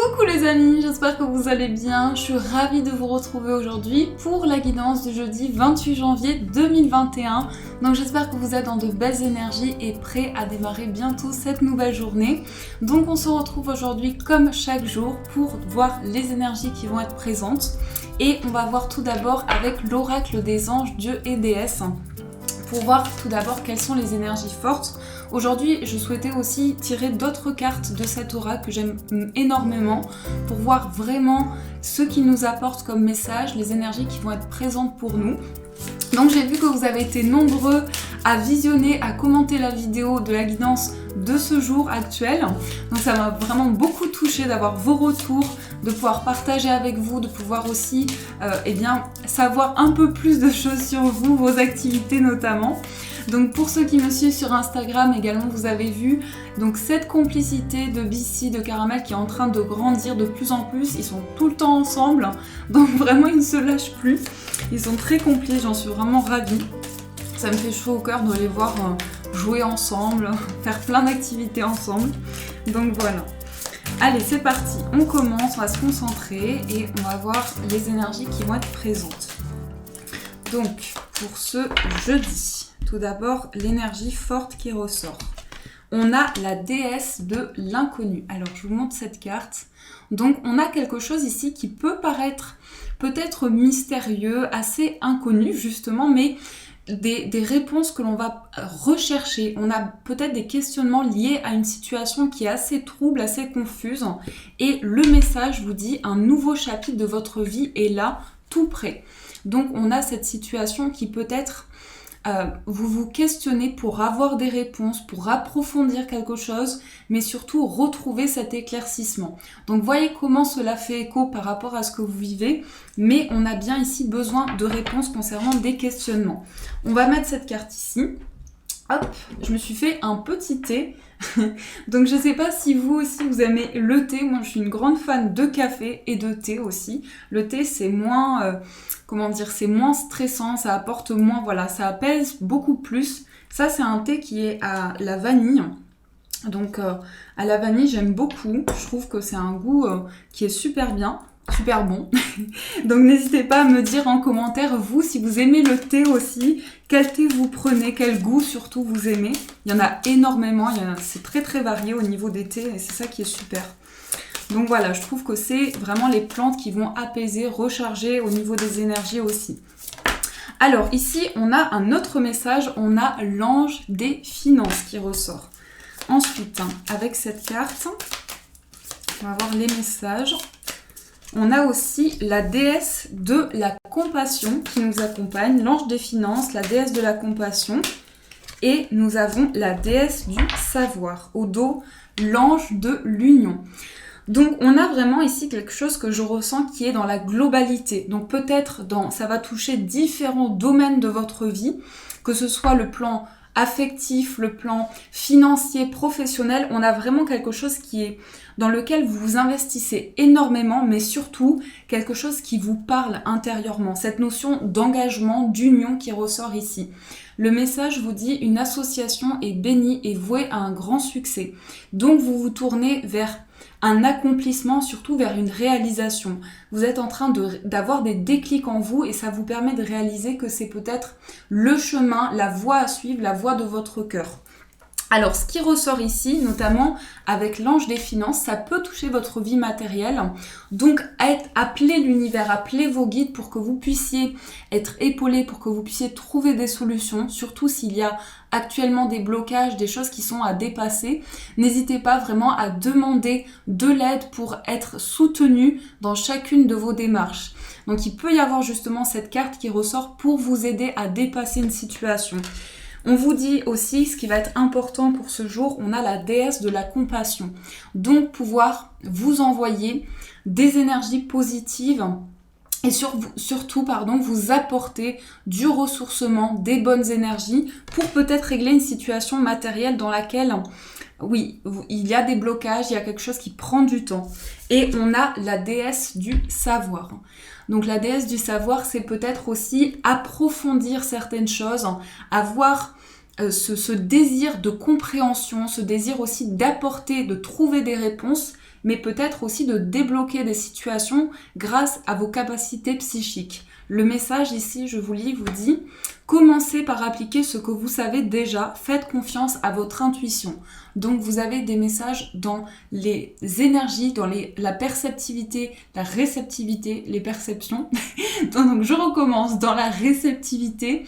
Coucou les amis, j'espère que vous allez bien. Je suis ravie de vous retrouver aujourd'hui pour la guidance du jeudi 28 janvier 2021. Donc j'espère que vous êtes dans de belles énergies et prêts à démarrer bientôt cette nouvelle journée. Donc on se retrouve aujourd'hui comme chaque jour pour voir les énergies qui vont être présentes. Et on va voir tout d'abord avec l'oracle des anges, dieux et déesses. Pour voir tout d'abord quelles sont les énergies fortes. Aujourd'hui, je souhaitais aussi tirer d'autres cartes de cet oracle que j'aime énormément pour voir vraiment ce qu'il nous apporte comme message, les énergies qui vont être présentes pour nous. Donc j'ai vu que vous avez été nombreux à visionner, à commenter la vidéo de la guidance de ce jour actuel. Donc ça m'a vraiment beaucoup touchée d'avoir vos retours, de pouvoir partager avec vous, de pouvoir aussi savoir un peu plus de choses sur vous, vos activités notamment. Donc pour ceux qui me suivent sur Instagram également, vous avez vu donc cette complicité de BC, de Caramel qui est en train de grandir de plus en plus. Ils sont tout le temps ensemble, donc vraiment ils ne se lâchent plus. Ils sont très complices, j'en suis vraiment ravie. Ça me fait chaud au cœur de les voir jouer ensemble, faire plein d'activités ensemble. Donc voilà. Allez, c'est parti. On commence, on va se concentrer et on va voir les énergies qui vont être présentes. Donc, pour ce jeudi, tout d'abord, l'énergie forte qui ressort. On a la déesse de l'inconnu. Alors, je vous montre cette carte. Donc, on a quelque chose ici qui peut paraître peut-être mystérieux, assez inconnu justement, mais des réponses que l'on va rechercher. On a peut-être des questionnements liés à une situation qui est assez trouble, assez confuse. Et le message vous dit un nouveau chapitre de votre vie est là, tout près. Donc, on a cette situation qui peut-être vous vous questionnez pour avoir des réponses, pour approfondir quelque chose, mais surtout retrouver cet éclaircissement. Donc voyez comment cela fait écho par rapport à ce que vous vivez, mais on a bien ici besoin de réponses concernant des questionnements. On va mettre cette carte ici. Hop, je me suis fait un petit thé. Donc je sais pas si vous aussi vous aimez le thé. Moi je suis une grande fan de café et de thé aussi. Le thé c'est moins, c'est moins stressant, ça apporte moins, voilà, ça apaise beaucoup plus. Ça c'est un thé qui est à la vanille. Donc à la vanille j'aime beaucoup. Je trouve que c'est un goût qui est super bien. Super bon. Donc n'hésitez pas à me dire en commentaire, vous, si vous aimez le thé aussi, quel thé vous prenez, quel goût surtout vous aimez. Il y en a énormément, c'est très très varié au niveau des thés et c'est ça qui est super. Donc voilà, je trouve que c'est vraiment les plantes qui vont apaiser, recharger au niveau des énergies aussi. Alors ici, on a un autre message, on a l'ange des finances qui ressort. Ensuite, avec cette carte, on va voir les messages. On a aussi la déesse de la compassion qui nous accompagne, l'ange des finances, la déesse de la compassion. Et nous avons la déesse du savoir, au dos, l'ange de l'union. Donc on a vraiment ici quelque chose que je ressens qui est dans la globalité. Donc peut-être ça va toucher différents domaines de votre vie, que ce soit le plan affectif, le plan financier, professionnel. On a vraiment quelque chose qui est dans lequel vous vous investissez énormément, mais surtout quelque chose qui vous parle intérieurement. Cette notion d'engagement, d'union qui ressort ici. Le message vous dit une association est bénie et vouée à un grand succès. Donc vous vous tournez vers un accomplissement, surtout vers une réalisation. Vous êtes en train d'avoir des déclics en vous et ça vous permet de réaliser que c'est peut-être le chemin, la voie à suivre, la voie de votre cœur. Alors, ce qui ressort ici, notamment avec l'ange des finances, ça peut toucher votre vie matérielle. Donc, appelez l'univers, appelez vos guides pour que vous puissiez être épaulés, pour que vous puissiez trouver des solutions, surtout s'il y a actuellement des blocages, des choses qui sont à dépasser. N'hésitez pas vraiment à demander de l'aide pour être soutenu dans chacune de vos démarches. Donc, il peut y avoir justement cette carte qui ressort pour vous aider à dépasser une situation. On vous dit aussi, ce qui va être important pour ce jour, on a la déesse de la compassion. Donc pouvoir vous envoyer des énergies positives et surtout vous apporter du ressourcement, des bonnes énergies pour peut-être régler une situation matérielle dans laquelle, oui, il y a des blocages, il y a quelque chose qui prend du temps. Et on a la déesse du savoir. Donc la déesse du savoir, c'est peut-être aussi approfondir certaines choses, avoir ce désir de compréhension, ce désir aussi d'apporter, de trouver des réponses mais peut-être aussi de débloquer des situations grâce à vos capacités psychiques. Le message ici, je vous lis, vous dit « Commencez par appliquer ce que vous savez déjà, faites confiance à votre intuition ». Donc vous avez des messages dans les énergies, dans la perceptivité, la réceptivité, les perceptions. Donc je recommence dans la réceptivité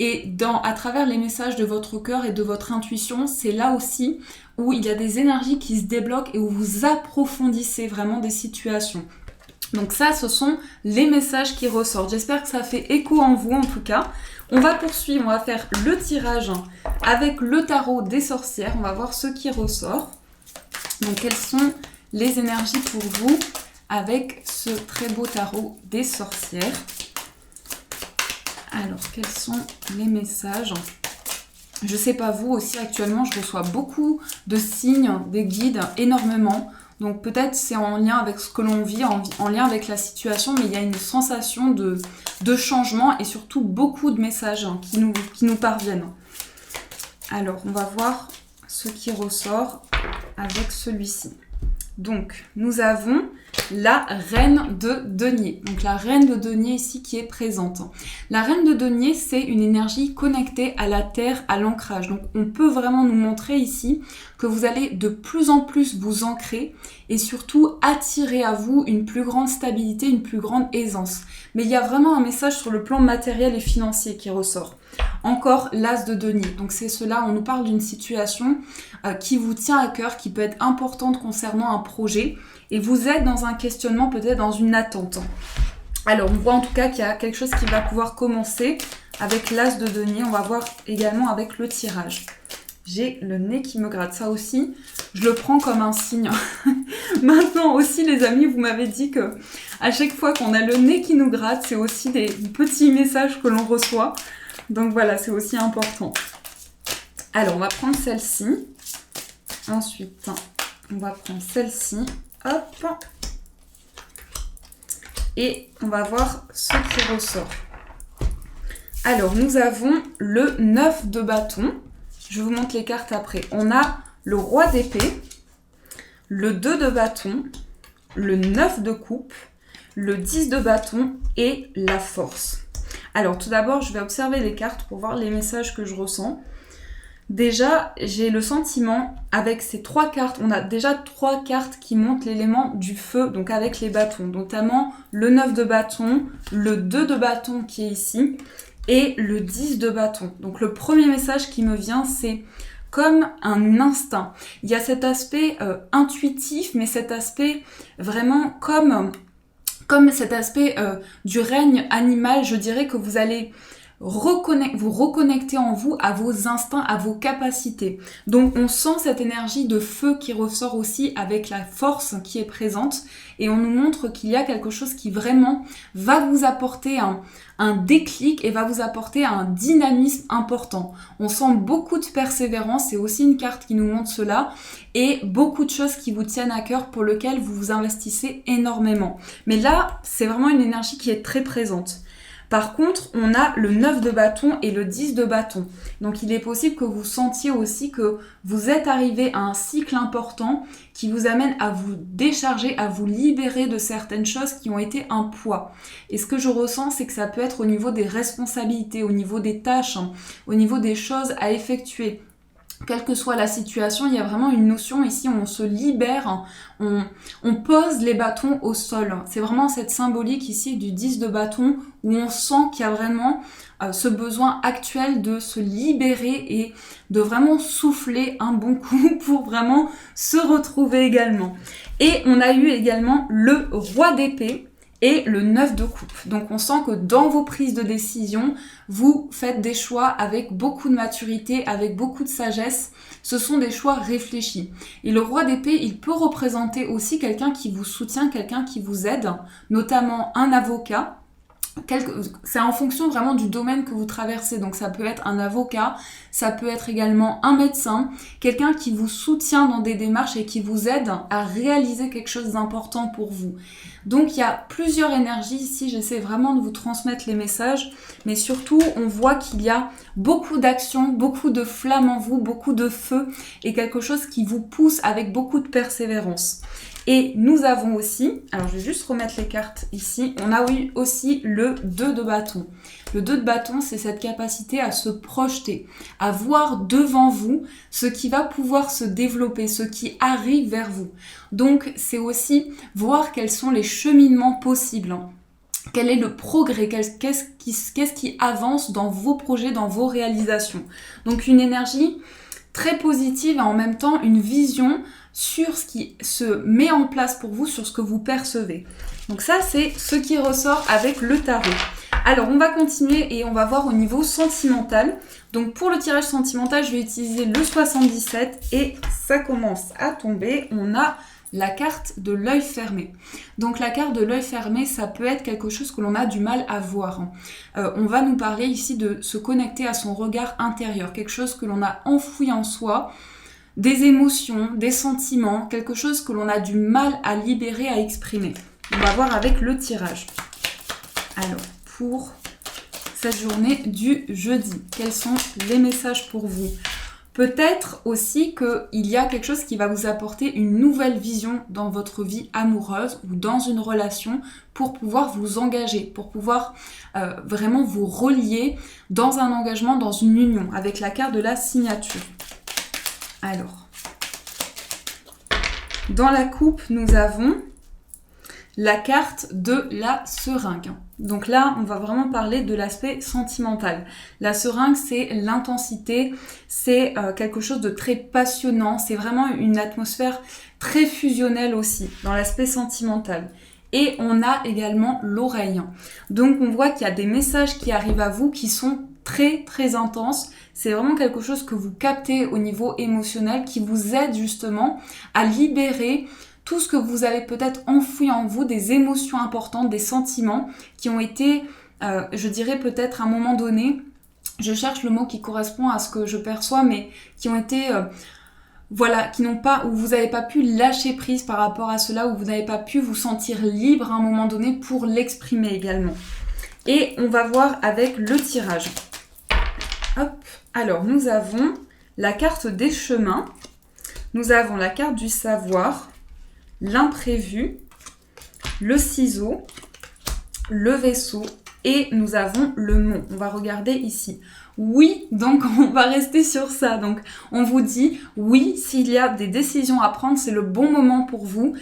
et à travers les messages de votre cœur et de votre intuition, c'est là aussi où il y a des énergies qui se débloquent et où vous approfondissez vraiment des situations. Donc ça, ce sont les messages qui ressortent. J'espère que ça fait écho en vous en tout cas. On va poursuivre, on va faire le tirage avec le tarot des sorcières. On va voir ce qui ressort. Donc quelles sont les énergies pour vous avec ce très beau tarot des sorcières. Alors, quels sont les messages ? Je sais pas vous aussi, actuellement, je reçois beaucoup de signes, des guides, énormément. Donc peut-être c'est en lien avec ce que l'on vit, en lien avec la situation, mais il y a une sensation de changement et surtout beaucoup de messages qui nous parviennent. Alors, on va voir ce qui ressort avec celui-ci. Donc, nous avons la reine de denier. Donc, la reine de denier ici qui est présente. La reine de denier, c'est une énergie connectée à la terre, à l'ancrage. Donc, on peut vraiment nous montrer ici que vous allez de plus en plus vous ancrer et surtout attirer à vous une plus grande stabilité, une plus grande aisance. Mais il y a vraiment un message sur le plan matériel et financier qui ressort. Encore l'as de denier. Donc c'est cela, on nous parle d'une situation qui vous tient à cœur, qui peut être importante concernant un projet et vous êtes dans un questionnement, peut-être dans une attente. Alors on voit en tout cas qu'il y a quelque chose qui va pouvoir commencer avec l'as de denier. On va voir également avec le tirage. J'ai le nez qui me gratte, ça aussi, je le prends comme un signe. Maintenant aussi les amis, vous m'avez dit que à chaque fois qu'on a le nez qui nous gratte, c'est aussi des petits messages que l'on reçoit. Donc voilà, c'est aussi important. Alors, on va prendre celle-ci. Ensuite, on va prendre celle-ci. Hop. Et on va voir ce qui ressort. Alors, nous avons le 9 de bâton. Je vous montre les cartes après. On a le roi d'épée, le 2 de bâton, le 9 de coupe, le 10 de bâton et la force. Alors tout d'abord, je vais observer les cartes pour voir les messages que je ressens. Déjà, j'ai le sentiment, avec ces 3 cartes, on a déjà 3 cartes qui montrent l'élément du feu, donc avec les bâtons, notamment le 9 de bâton, le 2 de bâton qui est ici, et le 10 de bâton. Donc le premier message qui me vient, c'est comme un instinct. Il y a cet aspect intuitif, mais cet aspect vraiment comme cet aspect du règne animal, je dirais que vous allez vous reconnecter en vous à vos instincts, à vos capacités. Donc on sent cette énergie de feu qui ressort aussi avec la force qui est présente et on nous montre qu'il y a quelque chose qui vraiment va vous apporter un déclic et va vous apporter un dynamisme important. On sent beaucoup de persévérance, c'est aussi une carte qui nous montre cela, et beaucoup de choses qui vous tiennent à cœur pour lesquelles vous vous investissez énormément. Mais là, c'est vraiment une énergie qui est très présente. Par contre, on a le 9 de bâton et le 10 de bâton. Donc il est possible que vous sentiez aussi que vous êtes arrivé à un cycle important qui vous amène à vous décharger, à vous libérer de certaines choses qui ont été un poids. Et ce que je ressens, c'est que ça peut être au niveau des responsabilités, au niveau des tâches, au niveau des choses à effectuer. Quelle que soit la situation, il y a vraiment une notion ici où on se libère, on pose les bâtons au sol. C'est vraiment cette symbolique ici du 10 de bâton où on sent qu'il y a vraiment ce besoin actuel de se libérer et de vraiment souffler un bon coup pour vraiment se retrouver également. Et on a eu également le roi d'épée et le 9 de coupe. Donc on sent que dans vos prises de décision, vous faites des choix avec beaucoup de maturité, avec beaucoup de sagesse. Ce sont des choix réfléchis. Et le roi d'épée, il peut représenter aussi quelqu'un qui vous soutient, quelqu'un qui vous aide, notamment un avocat. C'est en fonction vraiment du domaine que vous traversez. Donc ça peut être un avocat, ça peut être également un médecin, quelqu'un qui vous soutient dans des démarches et qui vous aide à réaliser quelque chose d'important pour vous. Donc il y a plusieurs énergies ici, j'essaie vraiment de vous transmettre les messages, mais surtout on voit qu'il y a beaucoup d'action, beaucoup de flammes en vous, beaucoup de feu et quelque chose qui vous pousse avec beaucoup de persévérance. Et nous avons aussi, alors je vais juste remettre les cartes ici, on a eu aussi le 2 de bâton. Le 2 de bâton, c'est cette capacité à se projeter, à voir devant vous ce qui va pouvoir se développer, ce qui arrive vers vous. Donc c'est aussi voir quels sont les cheminements possibles. Quel est le progrès, qu'est-ce qui avance dans vos projets, dans vos réalisations. Donc une énergie très positive et en même temps une vision sur ce qui se met en place pour vous, sur ce que vous percevez. Donc ça, c'est ce qui ressort avec le tarot. Alors, on va continuer et on va voir au niveau sentimental. Donc, pour le tirage sentimental, je vais utiliser le 77 et ça commence à tomber. On a la carte de l'œil fermé. Donc, la carte de l'œil fermé, ça peut être quelque chose que l'on a du mal à voir. On va nous parler ici de se connecter à son regard intérieur, quelque chose que l'on a enfoui en soi, des émotions, des sentiments, quelque chose que l'on a du mal à libérer, à exprimer. On va voir avec le tirage. Alors, pour cette journée du jeudi, quels sont les messages pour vous ? Peut-être aussi qu'il y a quelque chose qui va vous apporter une nouvelle vision dans votre vie amoureuse ou dans une relation pour pouvoir vous engager, pour pouvoir vraiment vous relier dans un engagement, dans une union, avec la carte de la signature. Alors, dans la coupe, nous avons la carte de la seringue. Donc là, on va vraiment parler de l'aspect sentimental. La seringue, c'est l'intensité, c'est quelque chose de très passionnant, c'est vraiment une atmosphère très fusionnelle aussi, dans l'aspect sentimental. Et on a également l'oreille. Donc on voit qu'il y a des messages qui arrivent à vous qui sont très très intenses. C'est vraiment quelque chose que vous captez au niveau émotionnel qui vous aide justement à libérer tout ce que vous avez peut-être enfoui en vous, des émotions importantes, des sentiments qui ont été, je dirais peut-être à un moment donné, je cherche le mot qui correspond à ce que je perçois, mais qui ont été, qui n'ont pas, où vous n'avez pas pu lâcher prise par rapport à cela, où vous n'avez pas pu vous sentir libre à un moment donné pour l'exprimer également. Et on va voir avec le tirage. Hop. Alors, nous avons la carte des chemins, nous avons la carte du savoir, l'imprévu, le ciseau, le vaisseau et nous avons le mont. On va regarder ici. Oui, donc on va rester sur ça. Donc on vous dit, oui, s'il y a des décisions à prendre, c'est le bon moment pour vous,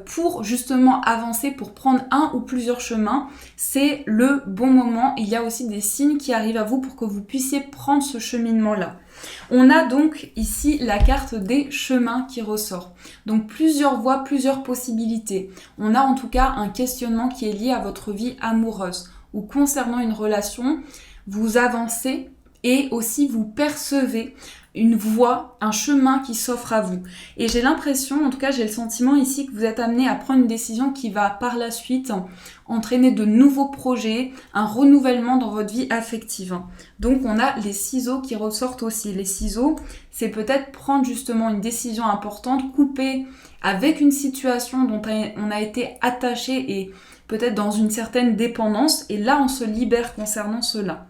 pour justement avancer, pour prendre un ou plusieurs chemins. C'est le bon moment. Il y a aussi des signes qui arrivent à vous pour que vous puissiez prendre ce cheminement-là. On a donc ici la carte des chemins qui ressort. Donc plusieurs voies, plusieurs possibilités. On a en tout cas un questionnement qui est lié à votre vie amoureuse ou concernant une relation, vous avancez et aussi vous percevez une voie, un chemin qui s'offre à vous. Et j'ai l'impression, en tout cas j'ai le sentiment ici que vous êtes amené à prendre une décision qui va par la suite entraîner de nouveaux projets, un renouvellement dans votre vie affective. Donc on a les ciseaux qui ressortent aussi. Les ciseaux, c'est peut-être prendre justement une décision importante, couper avec une situation dont on a été attaché et peut-être dans une certaine dépendance. Et là, on se libère concernant cela.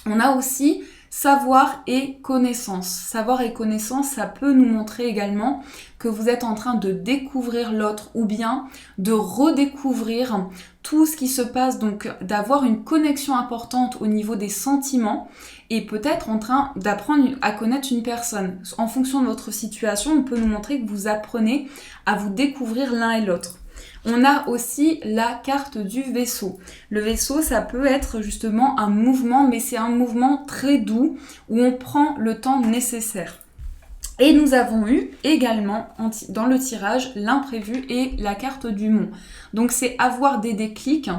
On a aussi savoir et connaissance. Savoir et connaissance, ça peut nous montrer également que vous êtes en train de découvrir l'autre ou bien de redécouvrir tout ce qui se passe, donc d'avoir une connexion importante au niveau des sentiments et peut-être en train d'apprendre à connaître une personne. En fonction de votre situation, on peut nous montrer que vous apprenez à vous découvrir l'un et l'autre. On a aussi la carte du vaisseau. Le vaisseau, ça peut être justement un mouvement, mais c'est un mouvement très doux où on prend le temps nécessaire. Et nous avons eu également dans le tirage l'imprévu et la carte du mont. Donc c'est avoir des déclics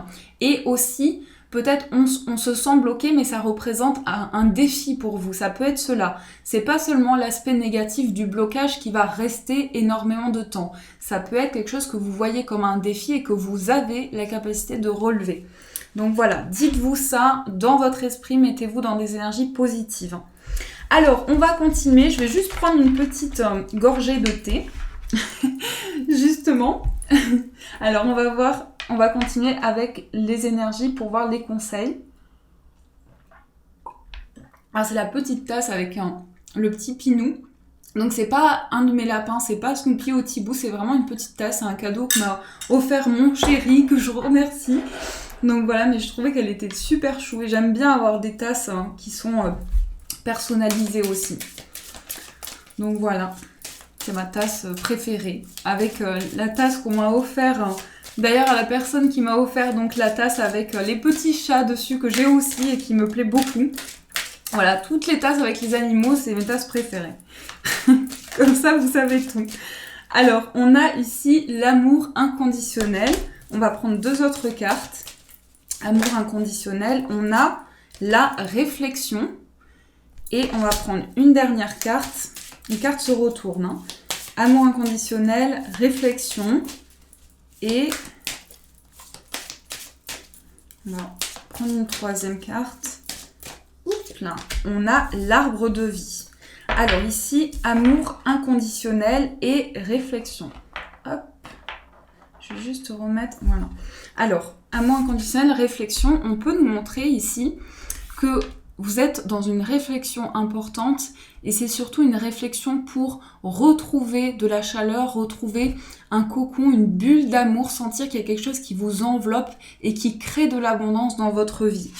et aussi peut-être on se sent bloqué, mais ça représente un défi pour vous. Ça peut être cela. C'est pas seulement l'aspect négatif du blocage qui va rester énormément de temps. Ça peut être quelque chose que vous voyez comme un défi et que vous avez la capacité de relever. Donc voilà, dites-vous ça dans votre esprit, mettez-vous dans des énergies positives. Alors, on va continuer. Je vais juste prendre une petite gorgée de thé. Justement. Alors, on va continuer avec les énergies pour voir les conseils. Alors, c'est la petite tasse avec le petit pinou. Donc c'est pas un de mes lapins, c'est pas Snoopy au Thibaut, c'est vraiment une petite tasse, c'est un cadeau que m'a offert mon chéri, que je remercie. Donc voilà, mais je trouvais qu'elle était super chou et j'aime bien avoir des tasses qui sont personnalisées aussi. Donc voilà, c'est ma tasse préférée, avec la tasse qu'on m'a offert. D'ailleurs, à la personne qui m'a offert donc la tasse avec les petits chats dessus que j'ai aussi et qui me plaît beaucoup. Voilà, toutes les tasses avec les animaux, c'est mes tasses préférées. Comme ça, vous savez tout. Alors, on a ici l'amour inconditionnel. On va prendre 2 autres cartes. Amour inconditionnel. On a la réflexion. Et on va prendre une dernière carte. Les cartes se retournent. Hein. Amour inconditionnel, réflexion. Et on va prendre une 3e carte. Oups là. On a l'arbre de vie. Alors ici, amour inconditionnel et réflexion. Hop. Je vais juste remettre... Voilà. Alors, amour inconditionnel, réflexion. On peut nous montrer ici que vous êtes dans une réflexion importante et c'est surtout une réflexion pour retrouver de la chaleur, retrouver un cocon, une bulle d'amour, sentir qu'il y a quelque chose qui vous enveloppe et qui crée de l'abondance dans votre vie.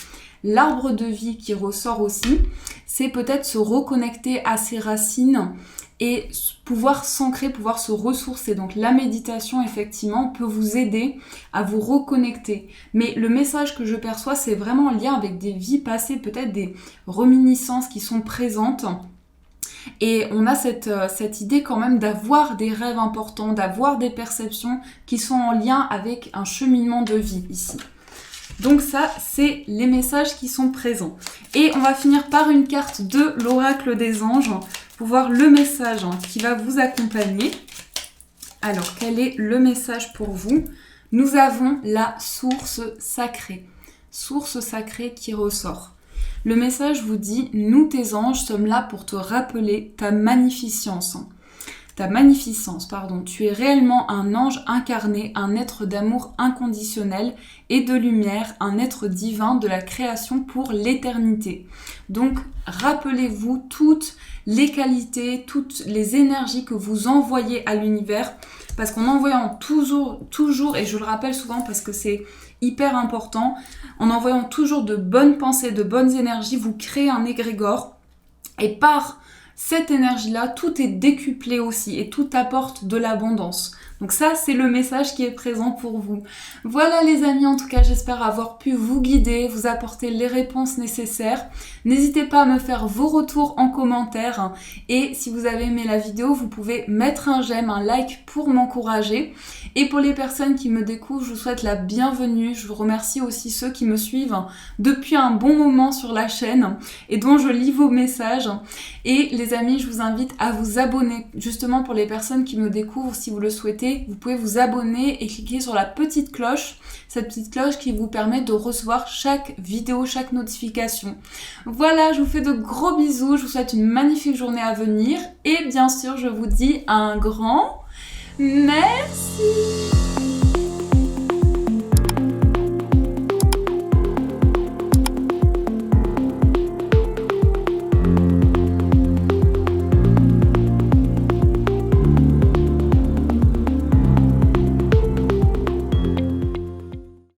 L'arbre de vie qui ressort aussi, c'est peut-être se reconnecter à ses racines et pouvoir s'ancrer, pouvoir se ressourcer. Donc la méditation, effectivement, peut vous aider à vous reconnecter. Mais le message que je perçois, c'est vraiment en lien avec des vies passées, peut-être des reminiscences qui sont présentes. Et on a cette idée quand même d'avoir des rêves importants, d'avoir des perceptions qui sont en lien avec un cheminement de vie ici. Donc ça, c'est les messages qui sont présents. Et on va finir par une carte de l'oracle des anges pour voir le message qui va vous accompagner. Alors, quel est le message pour vous? Nous avons la source sacrée. Source sacrée qui ressort. Le message vous dit, nous tes anges sommes là pour te rappeler ta magnificence. Tu es réellement un ange incarné, un être d'amour inconditionnel et de lumière, un être divin de la création pour l'éternité. Donc, rappelez-vous toutes les qualités, toutes les énergies que vous envoyez à l'univers, parce qu'en envoyant toujours, et je le rappelle souvent parce que c'est hyper important, en envoyant toujours de bonnes pensées, de bonnes énergies, vous créez un égrégore, et par cette énergie-là, tout est décuplé aussi et tout apporte de l'abondance. Donc ça, c'est le message qui est présent pour vous. Voilà les amis, en tout cas, j'espère avoir pu vous guider, vous apporter les réponses nécessaires. N'hésitez pas à me faire vos retours en commentaire. Et si vous avez aimé la vidéo, vous pouvez mettre un j'aime, un like pour m'encourager. Et pour les personnes qui me découvrent, je vous souhaite la bienvenue. Je vous remercie aussi ceux qui me suivent depuis un bon moment sur la chaîne et dont je lis vos messages. Et les amis, je vous invite à vous abonner. Justement, pour les personnes qui me découvrent, si vous le souhaitez, vous pouvez vous abonner et cliquer sur la petite cloche, cette petite cloche qui vous permet de recevoir chaque vidéo, chaque notification. Voilà, je vous fais de gros bisous, je vous souhaite une magnifique journée à venir et bien sûr, je vous dis un grand merci.